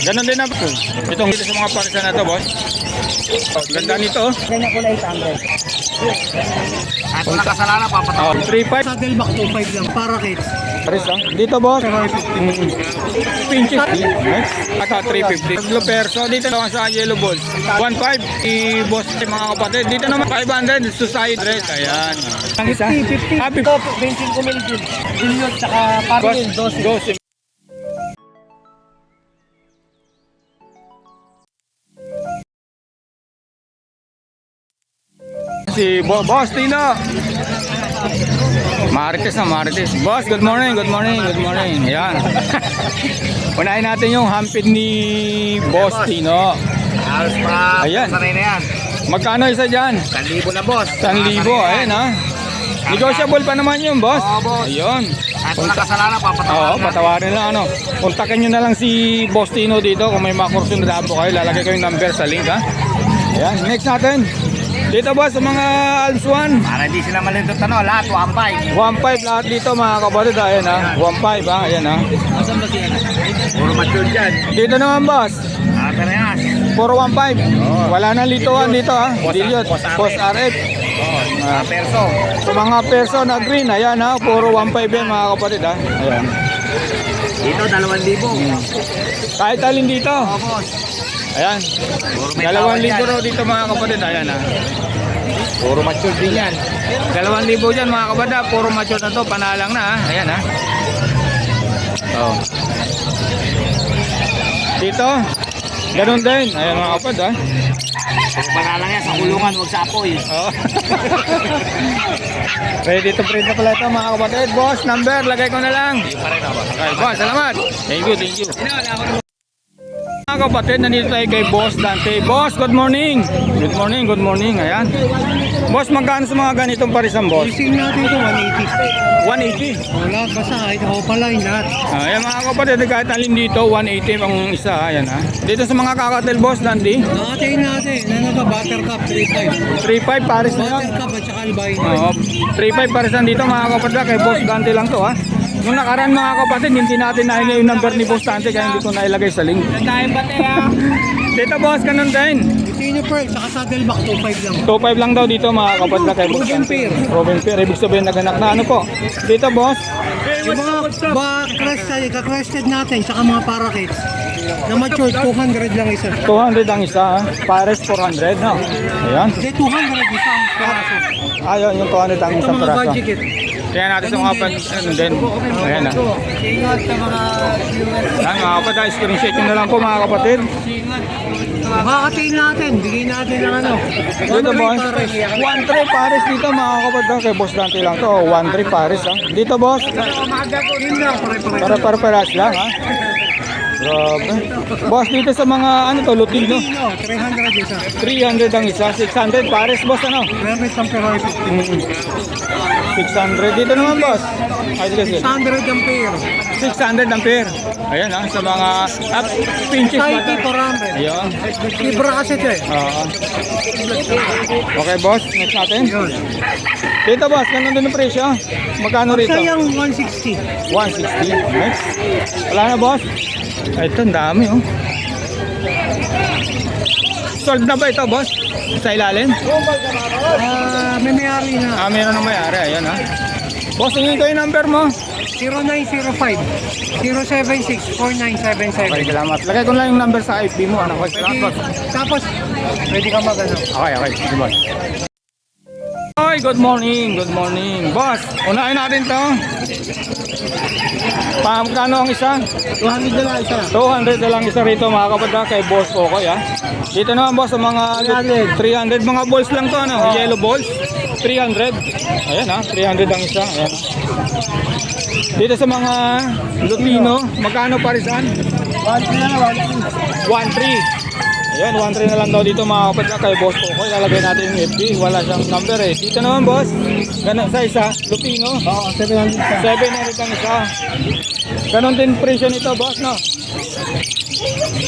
Ganon din na po. Itong dito sa mga parisa na to, boss. Ganda nito. Ganyan ko na 800. At wala kasalanan, papatawa. 3.5. Saddleback 2.5 lang para kids. Paris dito, boss. Pinches. Nice. Aka 350. Blue perso. Dito naman sa yellow balls. 1.5. I-boss mga kapatid. Dito naman 500. Suicide rate. Ayan. Ang isa? 50. Happy. Ito, 25 mil din. Billion, tsaka parking, 12. 12. Si Boss Tino. Marites na Marites. Boss, good morning, good morning, good morning. Ayan. Unahin natin yung hampid ni Boss Tino. Halos pa, Ayan. sanay na yan. Magkano isa dyan? 1,000 na, boss. 1,000. Ayan ha. Negotiable pa naman yun, boss. Oo, boss. Ayun. At wala kasalanan, papatawa. Oo, patawarin lang ano. Kontakin nyo na lang si Boss Tino dito kung may mga kurso na po kayo. Lalagay ko yung number sa link ha. Ayan, next natin. Dito boss, sa mga Alps 1. Para di sila malindot lahat, 1,500. 1.5 lahat dito mga kapatid. Ayan ha. 1.5 ha. Ayan ha. Asan ba siya? Puro mature dyan. Dito naman boss. Parehas. Puro 1.5. Wala na lituan dito ha. Dilute. Post Post RF. Oo, perso. Sa mga perso na green. Ayan ha. Puro 1.5 yan mga kapatid ha. Ayan. Dito, 2,000. Kahit alin dito. Oo, boss. Ayan. Puro may 2,000 tawad yan. raw dito mga kapatid. Ayan ha. Puro mature din yan. 2,000 dyan mga kapatid. Puro mature na to. Panalang na ha. Ayan ha. Oh. Dito. Ganun din. Ayan mga kapatid ha. Puro panalang yan, sa kulungan, huwag sa apoy. Oh. Ready to print na pala ito mga kapatid. Boss, number. Lagay ko na lang. Okay, boss. Salamat. Thank you, thank you. Mga kapatid, nandito tayo kay Boss Dante. Boss, good morning. Good morning, good morning. Ayan. Boss, magkano sa mga ganitong parisan, boss? Listing natin ito, 180. 180. Wala, basta kahit ako pala yung lahat. Ayan mga kapatid, kahit alin dito, 180 ang isa. Ayan ha. Dito sa mga kakatel, Boss Dante. Nakatain natin, ano ba, Buttercup 3.5. 3.5 pares na yan. Buttercup at saka albino. Oo, 3.5 parisan dito mga kapatid. Kay Boss Dante lang to ha. Nung nakaraan mga kapatid, hindi natin nahingi yung number ni Boss Dante kaya hindi ko nailagay sa link. Dito boss, ganun din. Tino Pearl, saka Saddleback 2.5 lang. 2.5 lang daw dito mga kapatid kay Boss Proven Dante. pair. Proven pair. Ibig sabihin naganak na ano po. Dito boss, Yung mga ka-crested natin, saka mga parakeets, na mature, 200 lang isa. 200 ang isa ha. Pares 400 no. Ayan. Hindi, 200 isa ang peraso. Ayun yung 200 ang Ito isang mga peraso. budget. Kaya natin sa mga ano din. Ayan ha. Ingat sa mga viewers. Ayan mga kapatid, screenshot nyo na lang po mga kapatid. Makakatain natin, bigay natin ng ano. Dito boss, 1.3 pares dito mga kapatid. Kay Boss Dante lang to. 1.3 pares ha. Dito boss, Yun lang, pare-pare. para-paras lang ha. Grabe. Boss, dito sa mga ano to, Lutino. Tino, 300 isa. 300 ang isa, 600 pares boss ano. Meron isang pero 600 dito naman boss. Ay, sige. 600 ang pair. 600 ang pair. Ayan ha, sa mga pinches ba? Society 400. Ayun. Libra kasi ito eh. Oo. Okay boss, next natin. Yun. Dito boss, ganun din ang presyo. Magkano rito? Sayang 160. 160. Next. Wala na boss. Ay, ito, ang dami oh. Sold na ba ito boss? Sa ilalim? May may-ari na. Meron na may-ari. Ayan ha. Boss, hingin ko yung number mo. 0905-076-4977. Okay, salamat. Lagay ko lang yung number sa FB mo. Ano ko? Salamat boss. Tapos, pwede ka mag-ano. Okay. Sige boss. Hi, good morning. Good morning. Boss, unahin natin to. Magkano ang isa? 200 na lang isa. 200 na lang isa rito mga kapatid kay Boss Kokoy ha. Dito naman boss sa mga 300 mga balls lang to ano, yellow balls. 300. Ayan ha, 300 ang isa. Ayan. Dito sa mga Lutino, magkano parisan? 1.3. Ayan, 1.3 na lang daw dito mga kapatid kay Boss Kokoy. Lalagay natin yung FB, wala siyang number eh. Dito naman boss, ganun sa isa, Lutino. Oo, 700 isa. 700 ang isa. Ganon din presyo nito boss no?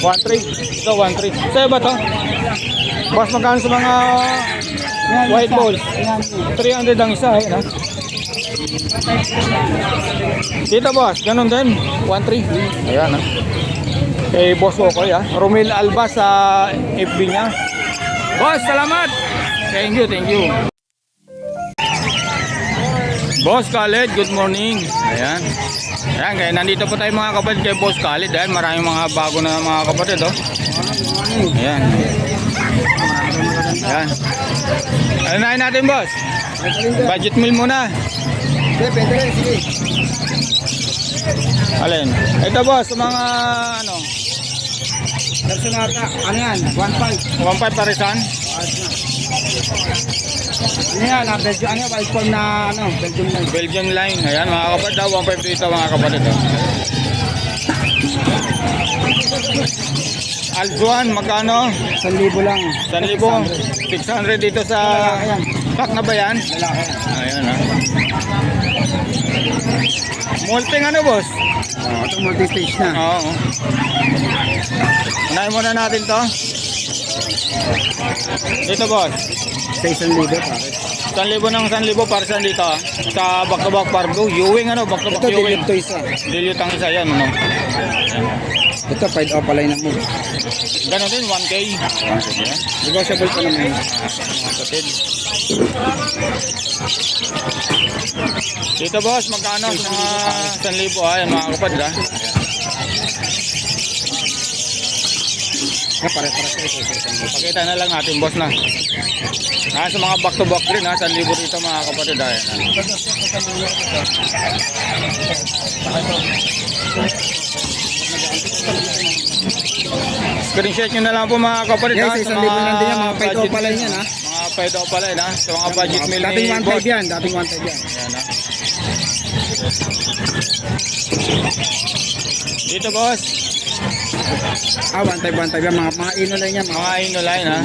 1.3. Ito 1.3. Sa'yo ba to? Boss, magkano sa mga white balls? 300 ang isa eh. Dito boss, ganon din 1.3. Ayan ha. Kay Boss Okoy ha. Romel Alba sa FB niya. Boss, salamat. Thank you, thank you. Boss Khaled, good morning. Ayan. Ayan, kaya nandito po tayo mga kapatid kay Boss Khaled. Ayan, maraming mga bago na mga kapatid, oh. Ayan. Ayan. Ano na natin, boss? Budget meal muna. Alin? Ito, boss, mga ano? Personata, ano yan? 1.5. 1.5 parisan? Ano yan? Belgium, ano? White form na, ano? Belgium na. Belgian line. Ayan, mga kapatid, 1.5 dito, mga kapatid, oh. Aljuan, magkano? 1,000 lang. 1,000. 600 dito sa... Pack na ba yan? Lalaki. Ayan, ha. Molting ano, boss? Ito multi-stage na. Oo. Unahin muna natin to. Dito, boss. Sa 1,000 pare. 1,000 ng 1,000 para saan dito, ha? Sa back-to-back pardo. Ewing, ano? Back-to-back Ito, ewing. dilute to isa. Dilute ang isa yan, ano? Ito, 5 opalay na mo. Ganon din, 1K. Negotiable pa naman. Kapatid. Dito, boss, magkano sa mga 1,000, ha? Yan, mga kapatid, ha? Pare-pare sa ito. Pakita na lang natin, boss, na. Sa mga back-to-back rin, ha? 1,000 dito, mga kapatid, ha? Yan, ha? Screenshot nyo na lang po, mga kapatid, Yes, ha? 1,000 lang din yan. Mga 5 opalay yan, ha? Mga 5 opalay, ha? Sa mga budget meal ni Dating 1.5 boss. yan. Dating 1.5 yan. Yan, ha? Dito, boss. 1.5 yan. Mga inulay niya. Mga inoline, ha?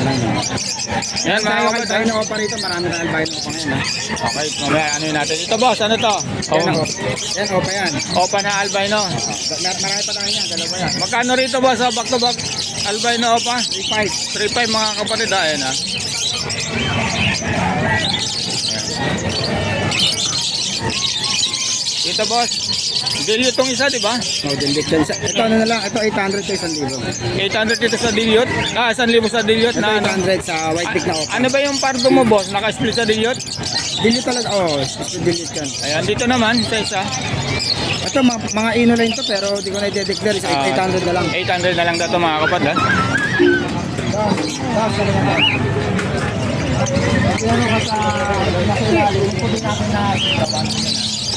Yan, mga Tayo kapatid, tayo ha? na operator. Marami na albayan mo pa ngayon, ha? Okay, mamaya ano yun natin. Ito, boss, ano to? Yan, opa yan. Opa na albino. Marami pa tayo yan. Dalawa yan. Magkano rito, boss, sa back-to-back albino opa? 3.5. 3.5, mga kapatid, ha? Ayan, ha? Dito, boss. Dilute tong isa, di ba? Oh, dilute yan. Ito ano na lang. Ito 800 sa 1,000. 800 dito sa dilute. 1,000 sa dilute Ito na ano. 800 sa white pick na opa. Ano ba yung pardo mo, boss? Naka-split sa dilute? Dilute talaga. Oh, dilute yan. Ayan, dito naman, sa isa. Ito mga inulay to pero di ko na i-declare. Isa 800 na lang. 800 na lang dito, mga kapatid, ha?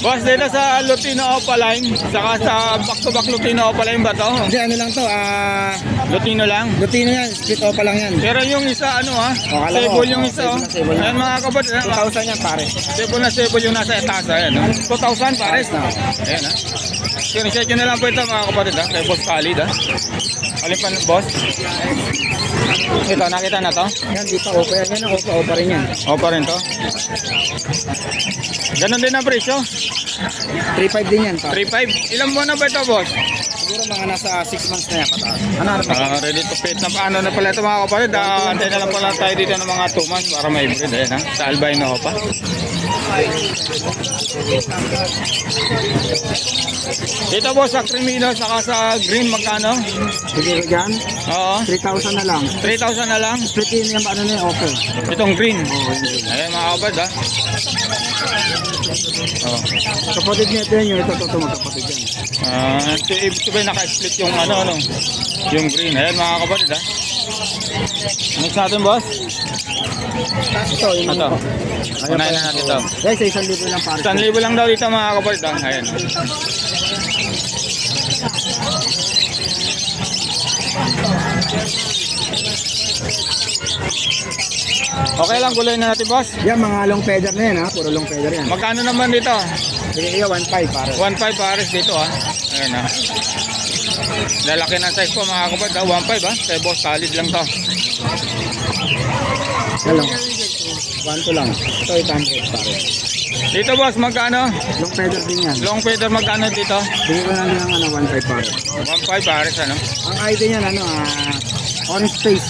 Boss, dito sa Lutino Opaline, saka sa back-to-back Lutino Opaline ba to? Hindi, ano lang to. Lutino lang. Lutino yan. Split opa lang yan. Pero yung isa, ano ha? Oh, alam Sable ko. yung isa, oh. Sable na. Ayan, mga kapatid, ha? 2,000 yan pare. Sable na sable yung nasa etasa, ayan, ha? 2,000 pares. Ayan, ha? Screenshot nyo na lang po ito, mga kapatid, ha? Kay Boss Khalid, ha? Alin pa, boss? Ito, nakita na to? Yan, di pa opa yan. Yan ang opa rin yan. Opa rin to? Ganon din ang presyo? 3.5 din yan pare. 3.5. Ilang buwan na ba ito, boss? Siguro mga nasa 6 months na yan pataas. Ano na pa? Ready to pet na paano na pala ito, mga kapatid. Antay na lang pala tayo dito ng mga 2 months para may breed. Ayan, ha? Sa albino ho pa. Dito, boss, sa Crimino saka sa green, magkano? Sige ko dyan. Oo. 3,000 na lang. 3,000 na lang. Split yun yung ano na yung opa. Itong green. Oo, yun din. Ayan, mga kapatid, ha? Oh. Kapatid niya ito yan. Yung ito magkapatid yan. Ibig sabihin naka-split yung ano, yung green. Ayan, mga kapatid, ha? Next natin, boss. Tapos ito, yung Ito. Ayan Unahin pa na yan. natin ito. Guys, 1,000 lang pare. 1,000 lang daw dito, mga kapatid, ha? Ayan. Okay lang, gulay na natin, boss. Yan, mga long feather na yan ha. Puro long feather yan. Magkano naman dito? Sige kayo, 1.5 pare. 1.5 pares dito, ha? Ayan, ha? Lalaki ng size po, mga kapatid, ha? 1.5, ha? Kay Boss Khalid lang to. Yan lang. 1.2 lang. Ito 800 pare. Dito, boss, magkano? Long feather din yan. Long feather, magkano dito? Sige ko lang din ang 1.5 pare. 1.5 pares, ano? Ang ID niyan, orange face.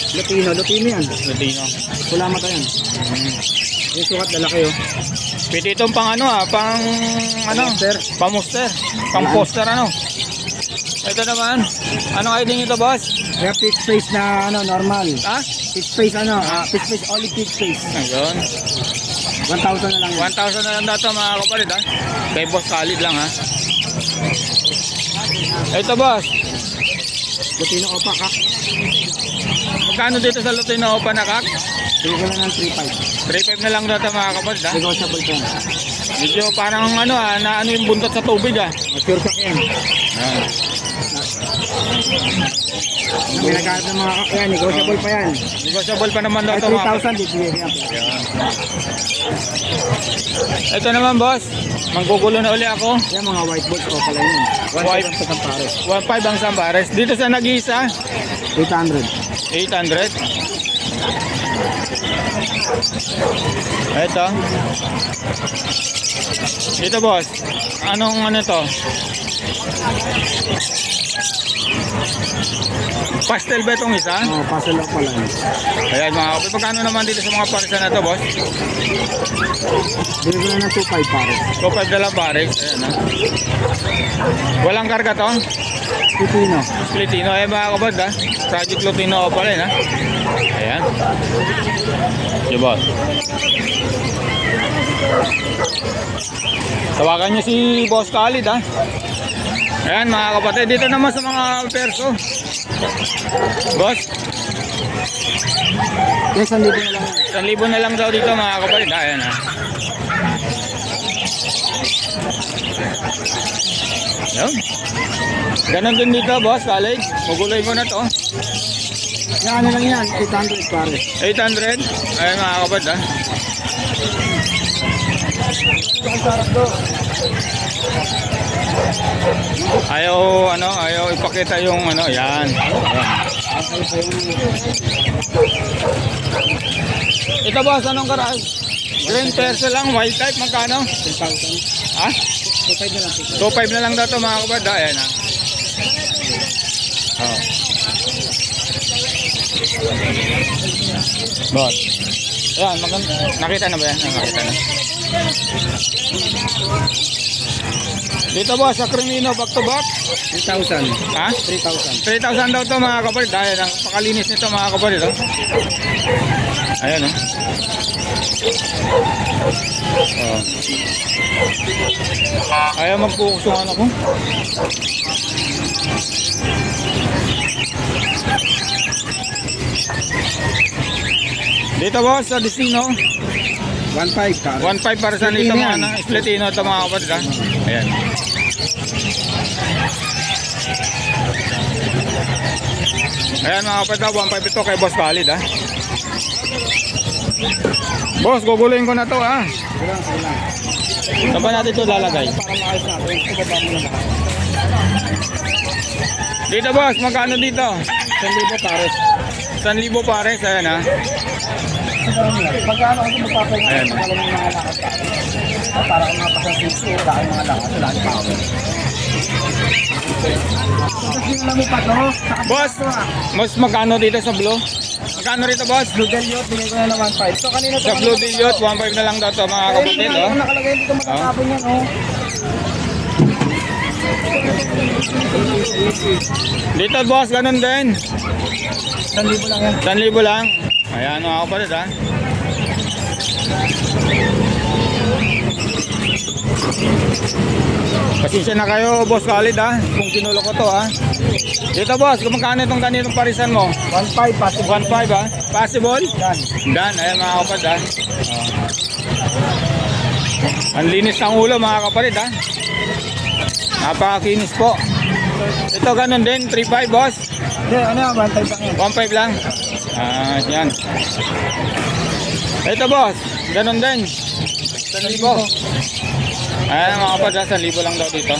Lutino yan. Latino. Pula mata yan. Yung sukat lalaki oh. Pwede itong pang ano, ha? Pang, ano? Poster. Pang-poster. Pang-poster, ano? Ito naman. Anong hiding ito, boss? Kaya pit space na normal. Ha? Pit space pit space, only pit space. Ayun. 1,000 na lang. 1,000 na lang dato mga kapalit ha. Kay boss Khalid lang ha. Ito boss. Lutino Opa Kak. Magkano dito sa Lutino Opa na kak? Bigyan ko na ng 3,500. 3,500 na lang dato mga kapalit ha. Negotiable po. Medyo parang ano ha, na ano yung buntot sa tubig ha. Pure kak yan. Ayan. May nagkakat ng mga kak yan. Negotiable pa yan. Negotiable pa naman daw Ay, ito mga 3,000 bibigyan ko yan. Ito naman boss. Manggugulo na uli ako. Yan mga white balls o pala yun. White. 1,000 sa pares. 1,500 ang Sambares. Dito sa Nag-Iisa, 800. 800. Ito. Dito boss. Anong ano to? Pastel ba itong isa? Oh, pasel lang pala yun. Ayan mga kapit. Magkano naman dito sa mga parisan na to boss? Bigyan ko na ng 2,500 pares. 2,500 na lang pares. Ayan ha. Walang karga to? Lutino. Lutino. Ayan mga kapit ha. Project Lutino o pala yun ha. Ayan. Yung boss. Tawagan nyo si Boss Khalid ha. Ayan mga kapatid, dito naman sa mga perso. Boss, Yes, 1,000 na lang yan. 1,000 na lang daw dito mga kapatid. Ayan ha. Ayan. Ganon din dito boss, Khalid. Maguloy mo na to. Yan, ano lang yan, 800 pares. 800. Ayan mga kapatid ha. Ayaw ipakita yung ano, yan. Ito boss, anong karas? Green perso lang, white type, magkano? 10,000. Ha? 2,500 na lang. 2,500 na lang daw to mga kabad. Ayan ha. Oh. Boss. Ayan, nakita na ba yan? Nakita na. Dito boss, sa Crimino, back to back. 3,000. Ha? 3,000. 3,000 daw to mga kapatid. Ayan, ang pakalinis nito mga kapatid. Oh. Ayan oh. Oh. Ayaw mag-focus yung ano ko. Dito boss, sa Destino. 1,500 pares. 1,500 para sa dito mga ano, Spletino ito mga kapatid ha. Ayan. Ayan mga kapatid ha, 1,500 ito kay Boss Khalid ha. Boss, guguluhin ko na to ha. Saan ba natin ito lalagay? Dito boss, magkano dito? 1,000 pares. 1,000 pares, ayan ha. Pagkano ako magpapahinga Ayan. ng mga lakas para kung mapasasisi, dahil mga lakas, wala ang power. Kasi alam mo pa to, Boss, mas magkano dito sa blue? Magkano rito boss? Blue Deliot, binigay ko na ng 1,500. So kanina Sa blue Deliot, 1,500 na lang daw to mga kapatid oh. Nakalagay dito matatapon yan, oh. Dito boss, ganun din. 1,000 lang yan. 1,000 lang. Ayan mga kapatid ha. Pasensya na kayo Boss Khalid ha, kung kinulo ko to ha. Dito boss, kung magkano itong ganitong parisan mo? 1,500 possible. 1,500 ha? Possible? Yan. Dan, ayan mga kapatid ha. Ang linis ng ulo mga kapatid ha. Napakakinis po. Ito ganun din, 3,500 boss. Hindi, ano yan, 1,500 lang yan. 1,500 lang. Yan. Ito boss, ganun din. 1,000. Ayan mga kapatid, 1,000 lang daw dito.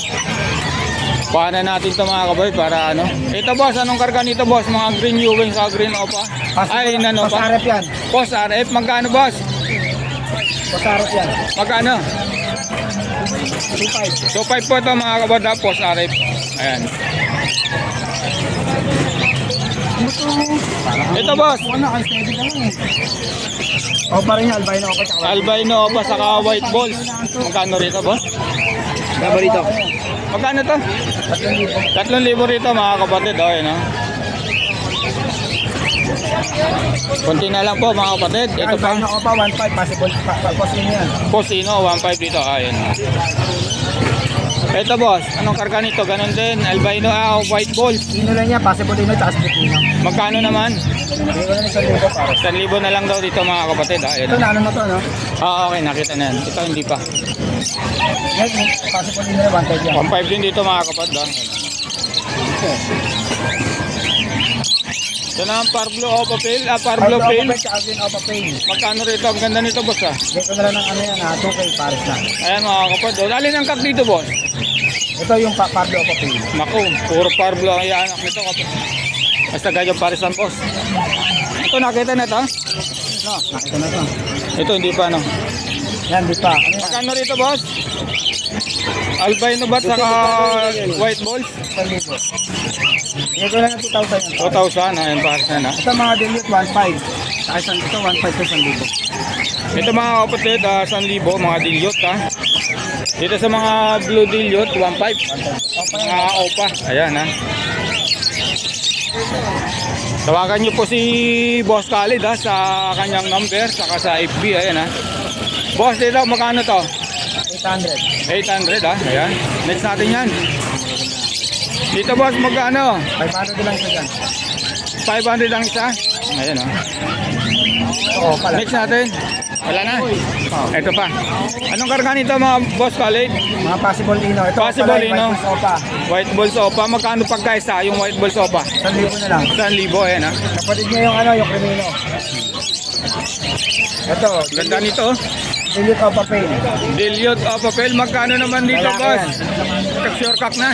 Paano natin ito mga kapatid para ano. Ito boss, anong karga nito boss? Mga green Ewing sa green opa. Ay, nano pa? Pasarap yan. Post RF, magkano boss? Pasarap yan. Magkano? 2,500. So 5 po ito mga kapatid, post RF. Ayan. Ito boss, Ano, ang steady ka lang eh. O pa rin yan, albino ako. albino opa saka white balls. Magkano rito boss? Gaba rito. Magkano to? 3,000 rito mga kapatid. Okay, no? Konti na lang po mga kapatid. Ito pa. Albino ko pa, 1.5. Possible. Posino yan. Posino, 1.5 dito. Ayun. Ito boss, anong karga nito? Ganon din, albino, white ball. Sino lang niya, possible ino, tsaka Filipino. Magkano naman? Hindi ko na ng 1,000 para. 1,000 na lang daw dito mga kapatid. Ayun. Ito na, ano na to, no? Okay, nakita na yan. Ito hindi pa. Yan, possible ino na 1.5 yan. 1.5 din dito mga kapatid. Ito na ang Parblo Opapil. Parblo Pil. Alvin Opa Pain. Magkano rito? Ang ganda nito boss ah. Dito na lang ng ano yan, 2K Paris na. Ayan mga kapatid. Alin ang kak dito boss? Ito yung Pablo Opa Pain. Naku, puro Parblo ang ianak nito kapatid. Basta ganyan parisan boss. Ito nakita na ito? No, nakita na to. Ito hindi pa no. Yan, di pa. Ano yan? Magkano rito boss? Albino ba saka white balls? 1,000. Bigay ko lang ng 2,000 yan. 2,000. Ayan pares na na. Ito mga dilute, 1.5. Saka isang ito, 1.5 sa 1,000. Ito mga kapatid, 1,000 mga dilute ha. Dito sa mga blue dilute, 1.5. Mga opa. Ayan ha. Tawagan nyo po si Boss Khalid ha, sa kanyang number, saka sa FB. Ayan ha. Boss, dito magkano to? 800. 800 ha. Ayan. Next natin yan. Dito boss, magkano? 500 lang isa dyan. 500 ang isa. Ayan ha. Oo, pala. Next natin. Wala na. Ito pa. Anong karga nito mga Boss Khalid? Mga possible ino. Ito Possible ino. Opa. White balls opa. Magkano pagka isa yung white balls opa? 1,000 na lang. 1,000 ayan ha. Kapatid niya yung ano, yung krimino. Ito, Ganda nito. dilute Opa Pain. Dilute o papel. Magkano naman dito Lalaki boss? yan. Sure cock na.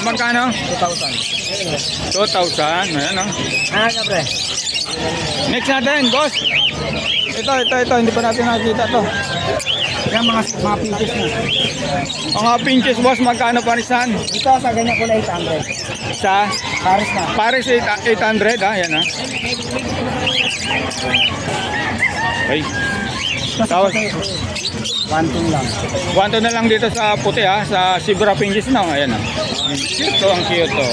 Magkano? 2,000. 2,000. Ayan ha. Ah, pre. Next natin boss. Ito. Hindi pa natin nakikita to. Yan mga pinches na. Mga pinches boss. Magkano parisan? Ito sa ganyan ko na 800. Sa Paris na. Paris 800 ha. Ayan ha. Ay. Tapos 1,2 lang. 1 na lang dito sa puti ha, sa Sibra Pinches na. Ayan ha. Cute ang cute to.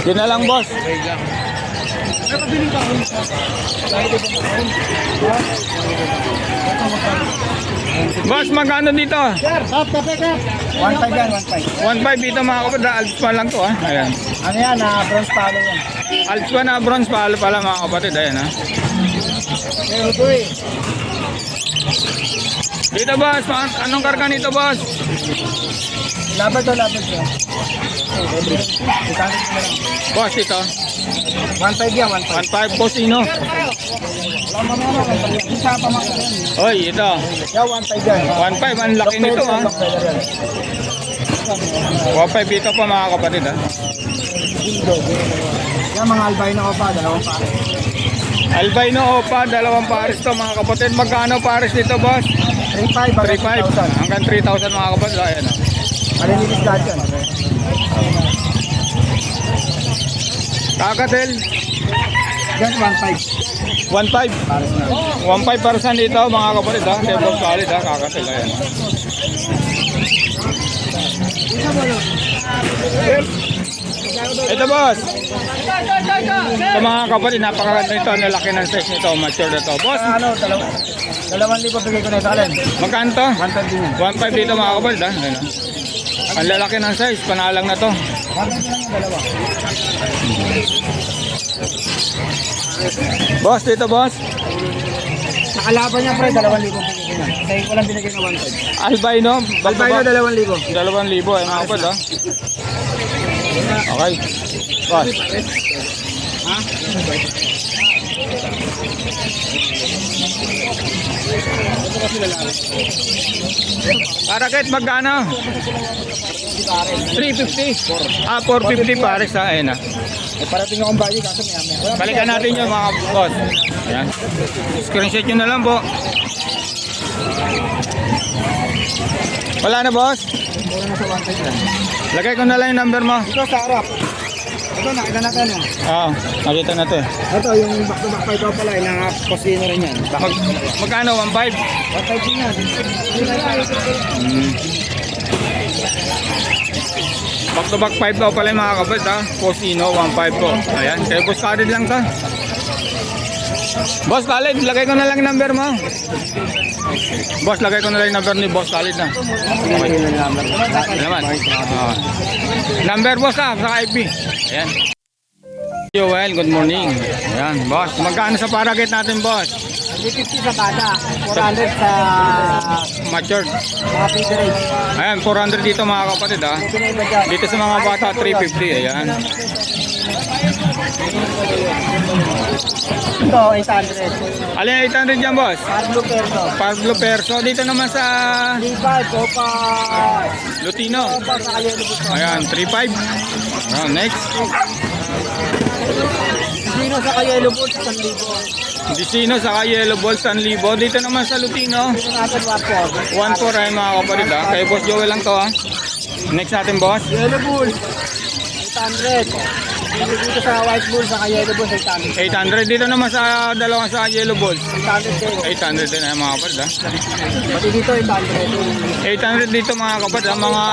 Yun na lang boss. Boss, magkano dito? Sir, stop, sir. 1.5 yan, 1.5. 1.5 dito mga kapatid. Alps pa lang to ha. Ayan. Ano yan, bronze palo yan. Alps pa na bronze pala mga kapatid. Ayan ha. Pero ito eh. Dito boss, anong karga nito boss? Labad to. Boss ito. 1.5 yan, 1.5. 1.5 Posino. Isa pa mga yan. Oy, ito. Yan, 1.5 yan. 1.5 ang laki nito ha. 1.5 dito pa mga kapatid ha. Yan, mga albino ko pa, 2 pa. Albino opa, 2 pares to mga kapatid. Magkano pares dito boss? 3.5, 3.5 hanggang 3,000 mga kapatid. Ayan ha. Malilinis lahat yan. Kakatel, Yan, 1.5. 1.5. Paris na. 1.5 paresan dito mga kapatid ha. Table solid ha, kakatel. Ayan ha. Ito boss. Ito mga kapatid, napakaganda nito. Ang laki ng size nito. Mature na to. Boss, Ano, 2,000 bigay ko na ito, Alin. magkano to? 1.5 din yan. 1.5 dito mga kapatid ha. Ayan ha. Ang lalaki ng size, panalang na to. 1.5 lang yung dalawa. Boss, dito boss. Nakalaban niya, pre, 2,000 bigay ko na. Sa'yo ko lang binigay na 1.5. Albino. Albino, 2,000. 2,000 mga kapatid ha. Okay. Boss. Ha? Parakit magkano? 350. 450 pares ha. Ayan ha. Eh, parating akong bayi, kaso may Balikan natin yung mga boss. Ayan. Screenshot nyo na lang po. Wala na boss? Mura na sa 1.5 lang. Lagay ko na lang yung number mo. Ito sa harap. Ito, nakita natin ano. Nakita na to eh. Ito, yung back-to-back pa ito pala, naka-posino rin yan. Magkano? 1.5? 1.5 din yan. Back to back 5 daw pala yung mga kabad ha. Posino, 1.5 po. Ayan, kaya boss Khalid lang to. Boss Khalid, lagay ko na lang yung number mo. Boss, lagay ko na lang yung number ni Boss Khalid na. Naman. Number boss ha, sa FB. Ayan. Joel, good morning. Ayan, boss. Magkano sa paraget natin, boss? 350 sa bata, 400 sa Matured. mga feeder age. Ayan, 400 dito mga kapatid ha. Pinaiba dyan. Dito sa mga bata, 350. Ayan. Ito, 800. Alin 800 dyan, boss? Pablo Perso. Pablo Perso. Dito naman sa Levi, Copa. Lutino. Copa sa Kalelo Busto. Ayan, 3.5. Next. Sino sa Kalelo Busto, 1,000. Dicino sa Yellow Balls, 1,000. Dito naman sa Lutino. Dito natin 1,400. 1.4 ayun mga kapatid ha. Kay Boss Joel lang to ha. Next natin, boss. Yellow Bull, 800. Dito sa White Bull, sa Yellow Bull, 800. 800. Dito naman sa dalawang sa Yellow Balls. 800 din. 800 din ayun mga kapatid ha. Pati dito, 800. 800 dito mga kapatid ha. Mga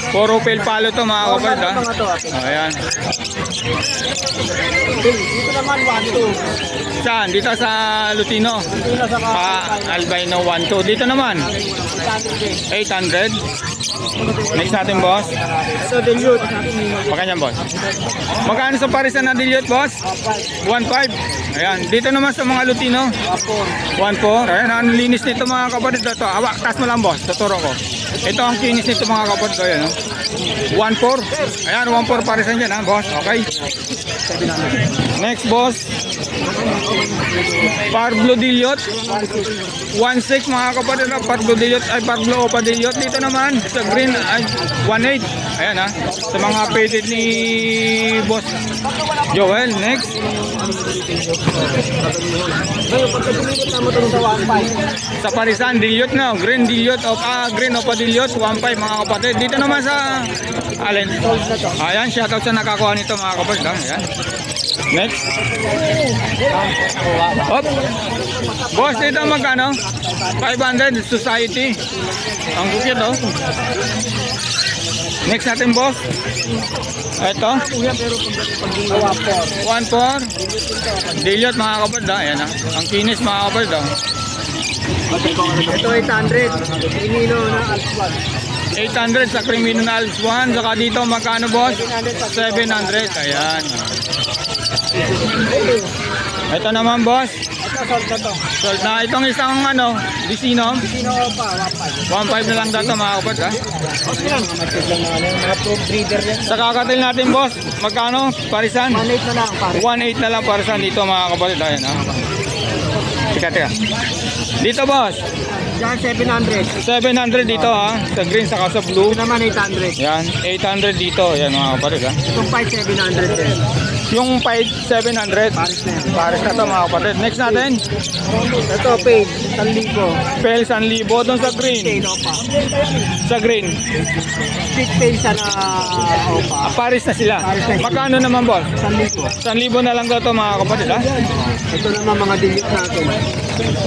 puro fail palo to mga kapatid ha. Mga to, Ayan. dito naman, 1,200. Saan? Dito sa Lutino. Dito sa Albino 1.2. Dito naman. 800 din. 800. Next natin, boss. Ito, dilute. Magkano boss? Magkano sa parisan na dilute, boss? 1.5. Ayan. Dito naman sa mga Lutino. 1.4. Ayan. Ang linis nito mga kapatid. Ito. Awak. Tas mo lang, boss. Tuturo ko. Ito ang kinis nito mga kapatid. Ayan. No? 1.4. Ayan. 1.4 parisan dyan, ha, boss. Okay. Next, boss. Parblo Dilliot 1.6 mga kapatid na Parblo Dilliot ay Parblo Opa Dilliot. Dito naman sa green ay 1.8. Ayan ha. Sa mga pated ni Boss Joel. Next. Sa parisan Dilliot na. Green Dilliot Green Opa Dilliot 1.5 mga kapatid. Dito naman sa alin. Ayan, shoutout sa nakakuha nito mga kapatid. Ayan. Next. Hop. Boss, dito magkano? 500 Society. Ang cute oh. Next natin, boss. Ito. 1.4. Dilliot mga kapatid. Ayan ha. Ang kinis mga kapatid. Ito, 800. Inino na Alpha. 800 sa Crimino na Alps 1. Saka dito magkano, boss? 700. Ayan. Ito naman, boss. Ito, sold na to. Sold na. Itong isang Dicino. Sino pa? 1.5 na lang dato mga kapatid ha. Okay lang. Mga pro breeder yan. Sa kakatil natin, boss, magkano? Parisan? 1.8 na lang, pare. 1.8 na lang parisan dito mga kapatid. Ayan ha. Teka. Dito, boss. Diyan, 700. 700 dito ha. Sa green saka sa blue. Ito naman, 800. Yan. 800 dito. Yan mga kapatid ha. Itong 5, 700 din. Yung 700. Paris na yan. Paris na to mga kapatid. Next natin. Ito, paid. 1,000. Pel 1,000 doon sa green. Paid, opa. Sa green. Stick paid sa na opa. Paris na sila. Magkano naman, boss? 1,000. 1,000 na lang daw to mga kapatid ha. Ito naman mga dilute natin.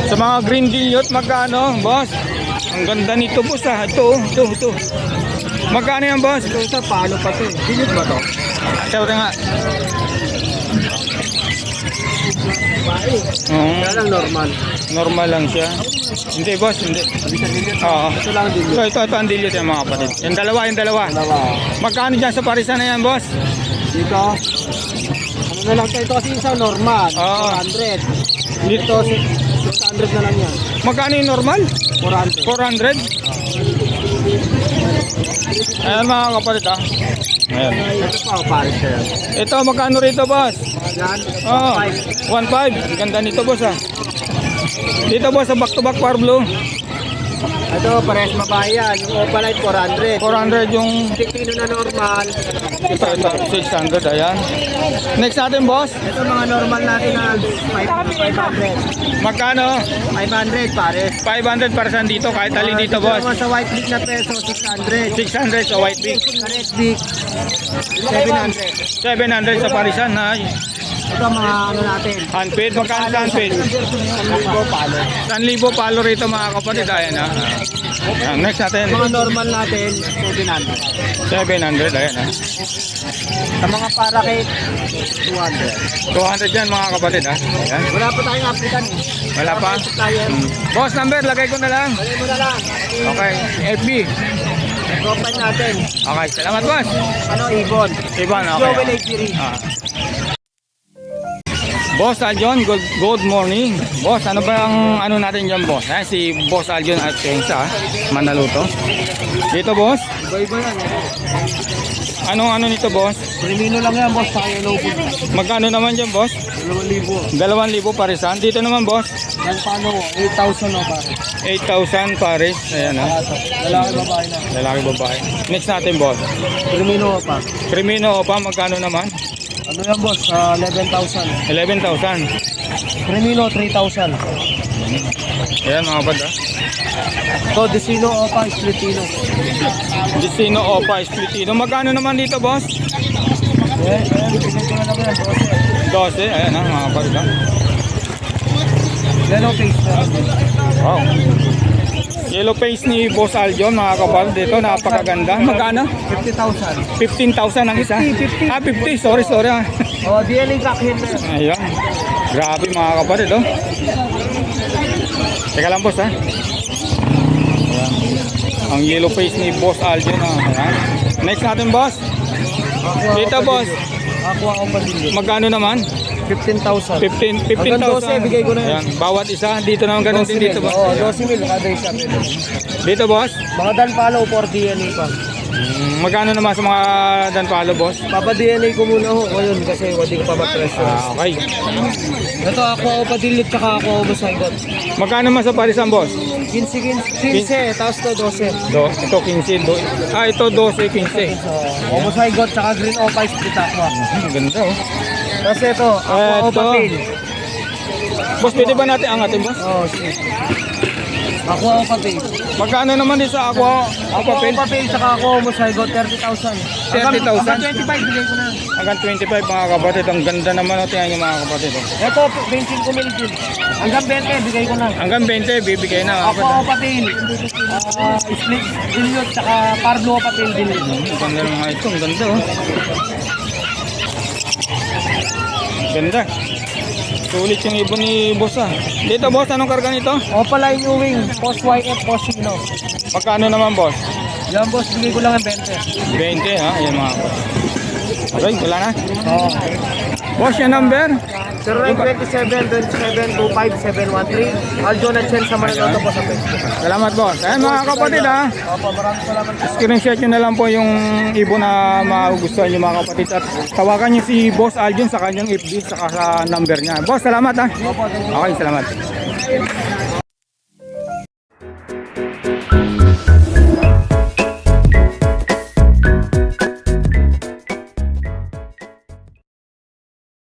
Sa mga green Dilliot, magkano, boss? Ang ganda nito, boss ha. Ito. Magkano yan, boss? Ito isa, paano pa ito? Dilute ba ito? Sabi nga. Kaya lang normal. Normal lang siya. Hindi, boss, hindi. Oo. Ito lang dilute. Ito ang Dilliot yan mga kapatid. Yung dalawa. Dalawa. Magkano dyan sa parisan na yan, boss? Dito, ano na lang ito kasi isa normal. Oo. 400. Dito, 600 na lang yan. Magkano yung normal? 400. 400? Ayan mga kapatid ha. Ayan. Ito pa, Paris na yan. Ito, magkano rito, boss? Yan, Oo. 5. 1.5. Ganda nito, boss ha. Dito, boss, sa back-to-back Parblo. Ito, parehas babae yan. Yung Opalite, 400. 400 yung Ticino na normal. ito 600, ayan. Next natin, boss. Ito, mga normal natin na 500. Magkano? 500 pares. 500 para saan dito, kahit alin dito, Ito boss. naman sa white beak na peso, 600. 600 sa white beak. Sa red beak, 700. 700 sa parisan, ha? Ito mga ano natin. Handpaid, magkano sa handpaid? 1,000 palo. 1,000 palo rito, mga kapatid, ayan, ha? Ayan, next natin, Mga normal natin, 700. 700, ayan, ha? Sa mga parakit, 200. 200 yan, mga kapatid, ha? Ayan. Wala pa tayong African eh. Wala pa? Supplier. Boss number, lagay ko na lang. Balik mo na lang. Okay, FB. Profile natin. Okay, salamat, boss. Ano, Ibon. Iban, Joel okay. Agiri. Ah. Boss Aljon, good morning. Boss, ano ba ang ano natin dyan, boss? Si Boss Aljon at Kensa, Manaluto. Dito, boss. Iba-iba yan. Anong ano nito, boss? Primino lang yan, boss. Saka yellow food. Magkano naman dyan, boss? 2,000. 2,000 parisan. Dito naman, boss. Yan paano mo? 8,000 o pare. 8,000 pares. Ayan, ha. Lalaki babae na. Lalaki, babae. Next natin, boss. Primino pa. Crimino pa, magkano naman? Ano yan, boss? 11,000. 11,000. Primino, 3,000. Ayan, mga bad, ha. To, Desino o pa, Splitino. Destino Opa, Splitino. Magkano naman dito, boss? Bigay ko na lang yan, 12. Ayan, ha, mga bad, ha. Yellow face na. Wow. Yellow face ni Boss Aljon, mga kapal. Dito, napakaganda. Magkano? 50,000. 15,000 ang isa. 50. Ah, 50. Sorry, ha. O, DNA cockhead na. Ayan. Grabe, mga kapatid, oh. Teka lang, boss, ha. Ayan. Ang yellow face ni Boss Aljon, ha. Ayan. Next natin, boss. Dito, boss. Aqua o Padillo. Magkano naman? 15,000. 15,000. Hanggang 12, bigay ko na yan. Ayan. Bawat isa. Dito naman ganun din dito, boss. Oo, 12,000 kada isa. Dito, boss. Mga dan follow for DNA pa. Magkano naman sa mga danpalo, boss? Papa DNA ko muna ho ngayon kasi wadi ko pa ma-pressure. Okay. Ito Aqua o Padillo tsaka Aqua o Basaygot. Magkano naman sa parisan, boss? 15, tapos to 12. Ito 15. Ito 12, 15. So, o Basaygot tsaka Green o Pie Split Aqua. Ganda, oh. Tapos ito, Aqua o Ito. Papel. Boss, pwede ba natin angatin, boss? Oh, sige. Aqua o Papel. Magkano naman din sa aqua? Aqua o Papel tsaka Aqua o Basaygot, 30,000. 30,000? Hanggang 25 bigay ko na. Hanggang 25, mga kapatid. Ang ganda naman, oh. Tingnan nyo, mga kapatid, oh. Ito, 25 mil din. Hanggang 20 bigay ko na. Hanggang 20, bibigay na, mga Aqua kapatid. o Papel. Split Dilute tsaka Pablo o Papel Dilute. Ang ganda ng mga ito. Ang ganda, oh. Ganda. Sulit yung ibon ni boss, ah. Dito, boss, anong karga nito? Opaline New Wing, Post YF, Post Sino. Magkano naman, boss? Yan boss, bigay ko lang ang 20. 20, ha? Ayan, mga kapatid. Okay, wala na. Oo. Boss, yung number? 0927-27-25-713. Aljo na Chen sa Manaloto po sa Facebook. Salamat, boss. Ayan, mga kapatid, ha? Opo, maraming salamat. Screenshot nyo na lang po yung ibon na magugustuhan nyo, mga kapatid. At tawagan nyo si Boss Aljon sa kanyang FB saka sa number niya. Boss, salamat, ha? Opo, thank you. Okay, salamat.